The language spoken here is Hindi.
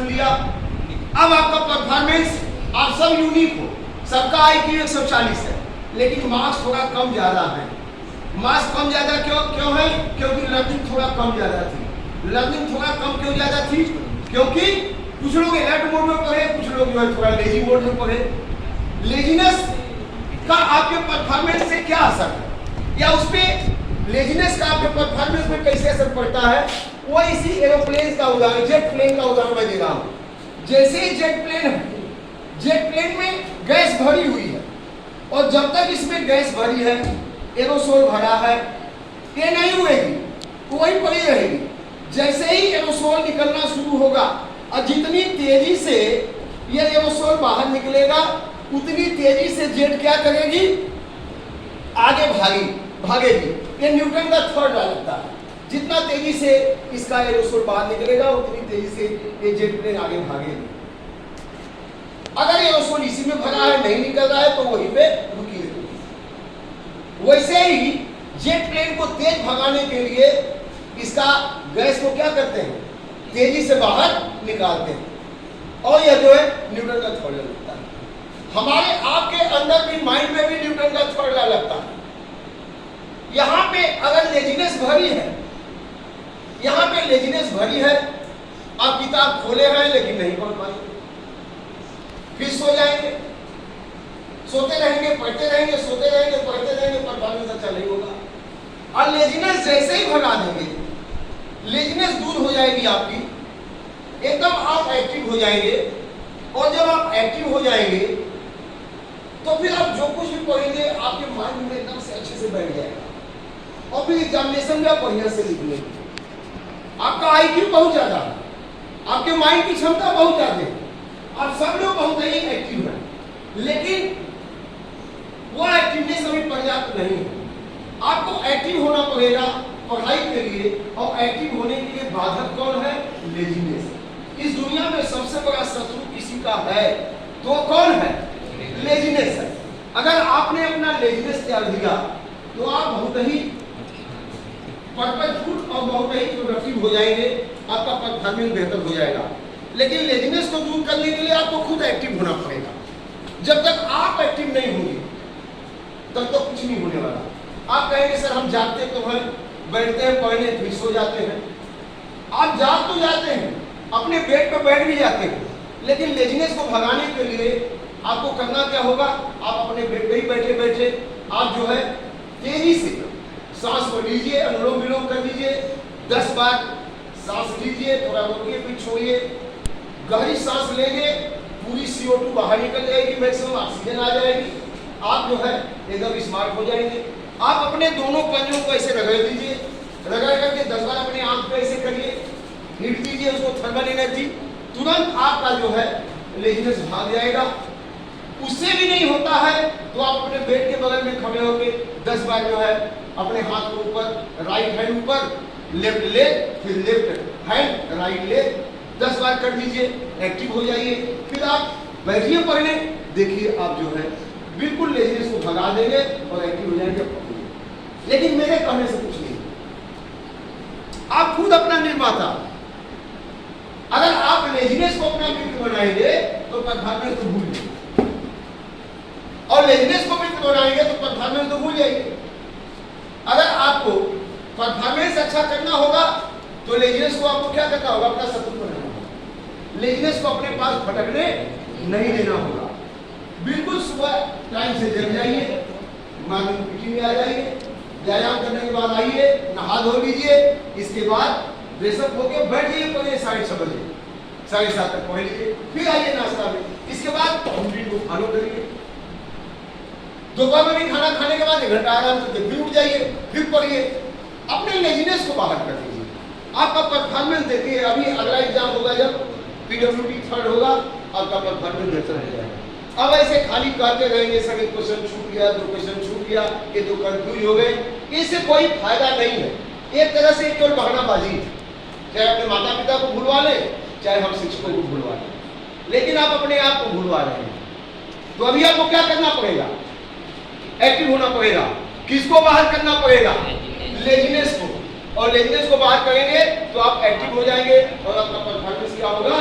सुन लिया। अब आपका परफॉर्मेंस, आप सब यूनिक हो, सबका IQ 140 है, लेकिन मार्क्स थोड़ा कम ज्यादा है। मार्क्स कम ज्यादा क्यों है? क्योंकि लर्निंग थोड़ा कम ज्यादा थी। लर्निंग थोड़ा कम क्यों ज्यादा थी? क्योंकि कुछ लोग अलर्ट मोड में पढ़े, कुछ लोग जो है थोड़ा लेजी मोड में पढ़े। लेजीनेस का आपके परफॉर्मेंस से क्या असर है, या उस पर लेजीनेस का आपके परफॉर्मेंस में कैसे असर पड़ता है, वो इसी एरोप्लेन का उदाहरण, जेट प्लेन का उदाहरण मैं दे रहा हूं। जैसे ही जेट प्लेन में गैस भरी हुई है, और जब तक इसमें गैस भरी है, एरोसोल भरा है, ये नहीं हुएगी, वही पड़ी रहेगी। जैसे ही एरोसोल निकलना शुरू होगा, और जितनी तेजी से ये एरोसोल बाहर निकलेगा, उतनी तेजी से जेट क्या करेगी? आगे भागेगी। ये न्यूटन का थर्ड लॉ लगता है। जितना तेजी से इसका एरोसोल बाहर निकलेगा, उतनी तेजी से ये जेट प्लेन आगे भागेगी। अगर एरोसोल इसी में भरा है, नहीं निकल रहा है, तो वहीं पे रुकी रहेगी। वैसे ही जेट प्लेन को तेज भगाने के लिए इसका गैस को क्या करते हैं? तेजी से बाहर निकालते हैं, और यह जो है न्यूटन का थर्ड लॉ लगता है। हमारे आपके अंदर भी, माइंड में भी न्यूटन का थर्ड लॉ लगता है। यहां पे अगर लेजीनेस भरी है, यहां पे लेजीनेस भरी है, आप किताब खोले हैं लेकिन नहीं पढ़ पाएंगे, फिर सो जाएंगे, सोते रहेंगे, पढ़ते रहेंगे, सोते रहेंगे, पढ़ते रहेंगे, परफॉर्मेंस अच्छा नहीं होगा। और लेजीनेस जैसे ही भगा देंगे, लेजीनेस दूर हो जाएगी आपकी, एकदम आप एक्टिव हो जाएंगे। और जब आप एक्टिव हो जाएंगे, तो फिर आप जो कुछ भी पढ़ेंगे आपके माइंड में एकदम से अच्छे से बैठ जाएगा, और फिर एग्जामिनेशन में आप बढ़िया से लिख लेंगे। आपका IQ बहुत ज्यादा है, आपके माइंड की क्षमता बहुत ज्यादा है, आप सब लोग बहुत ही एक्टिव हैं, लेकिन वो एक्टिवनेस अभी पर्याप्त नहीं है। आपको एक्टिव होना पड़ेगा पढ़ाई के लिए, और एक्टिव होने के लिए बाधक कौन है? लेजीनेस। इस दुनिया में सबसे बड़ा शत्रु किसी का है तो कौन है? लेजीनेस है। अगर आपने अपना लेजीनेस त्याग दिया, तो आप बहुत ही परफेक्ट और बहुत ही प्रोडक्टिव हो जाएंगे, आपका परफॉर्मेंस बेहतर हो जाएगा। लेकिन लेजीनेस को दूर करने के लिए आपको खुद एक्टिव होना पड़ेगा। जब तक आप एक्टिव नहीं होंगे, तब तो कुछ नहीं होने वाला। आप कहेंगे सर हम जागते तो हैं, बैठते हैं पढ़ने, फिर सो जाते हैं। आप जाग तो जाते हैं, अपने बेड पर बैठ भी जाते हैं, लेकिन लेजीनेस को भगाने के लिए आपको करना क्या होगा? आप अपने बेड पे ही बैठे बैठे आप जो है तेजी से सांस को लीजिए, अनुलोम विलोम कर लीजिए, 10 बार सांस लीजिए, थोड़ा रोकिए, फिर छोड़िए। गहरी सांस लेंगे, पूरी CO2 बाहर निकल जाएगी, मैक्सिमम ऑक्सीजन आ जाएगी, आप जो है एकदम स्मार्ट हो जाएंगे। आप अपने दोनों पंजों को ऐसे रगड़ दीजिए, रगड़ करके 10 बार अपने आंख पे ऐसे करिए, हिट दीजिए उसको, थर्मल एनर्जी, तुरंत आपका जो है लेजीनेस भाग जाएगा। उससे भी नहीं होता है तो आप अपने बेड के बगल में खड़े होकर 10 बार जो है अपने हाथ को ऊपर, राइट हैंड ऊपर, लेफ्ट लेग, फिर लेफ्ट हैंड, राइट लेग 10 बार कर दीजिए, एक्टिव हो जाइए। फिर आप बैठिए पढ़ने, देखिए आप जो है बिल्कुल लेजीनेस को भगा देंगे और एक्टिव हो जाएंगे। लेकिन मेरे कहने से कुछ नहीं, आप खुद अपना निर्माता। अगर आप लेजीनेस को अपना मित्र बनाएंगे तो परफॉर्मेंस तो भूल जाएंगे, और लेजीनेस को मित्र बनाएंगे तो परफॉर्मेंस तो भूल जाएंगे। अगर आपको परफॉर्मेंस अच्छा करना होगा तो लेजीनेस को आपको क्या करना होगा? अपना शत्रु बनाना होगा। लेजीनेस को अपने पास भटकने नहीं देना होगा। बिल्कुल सुबह टाइम से जग जाइए, मॉर्निंग मीटिंग में आ जाइए, व्यायाम करने के बाद आइए, नहा धो लीजिए, इसके बाद ड्रेसअप होके बैठ जाइए पहले 6:30 बजे, 7:30 तक पढ़ लीजिए, फिर आइए नाश्ता में, इसके बाद रूटीन को फॉलो करिए। दोपहर में भी खाना खाने के बाद 1 घंटा आराम से फिर उठ जाइए, फिर पढ़िए। अपने लेजीनेस को बाहर कर दीजिए, आपका परफॉर्मेंस देखिए। अभी अगला एग्जाम होगा जब PWD थर्ड होगा, आपका परफॉर्मेंस बेहतर हो जाएगा। अब ऐसे खाली कहते रहेंगे सर एक क्वेश्चन छूट गया, 2 क्वेश्चन छूट गया, ये 2 कंफ्यूज हो गए, इससे कोई फायदा नहीं है। एक तरह से केवल बहानाबाजी है। चाहे अपने माता पिता को भूलवा ले, चाहे हम शिक्षकों को भूलवा लें, लेकिन आप अपने आप को भूलवा रहे हैं। तो अभी आपको क्या करना पड़ेगा? एक्टिव होना पड़ेगा। किसको बाहर करना पड़ेगा? लेजीनेस को। और लेजीनेस को बाहर करेंगे तो आप एक्टिव हो जाएंगे और आपका परफॉर्मेंस क्या होगा?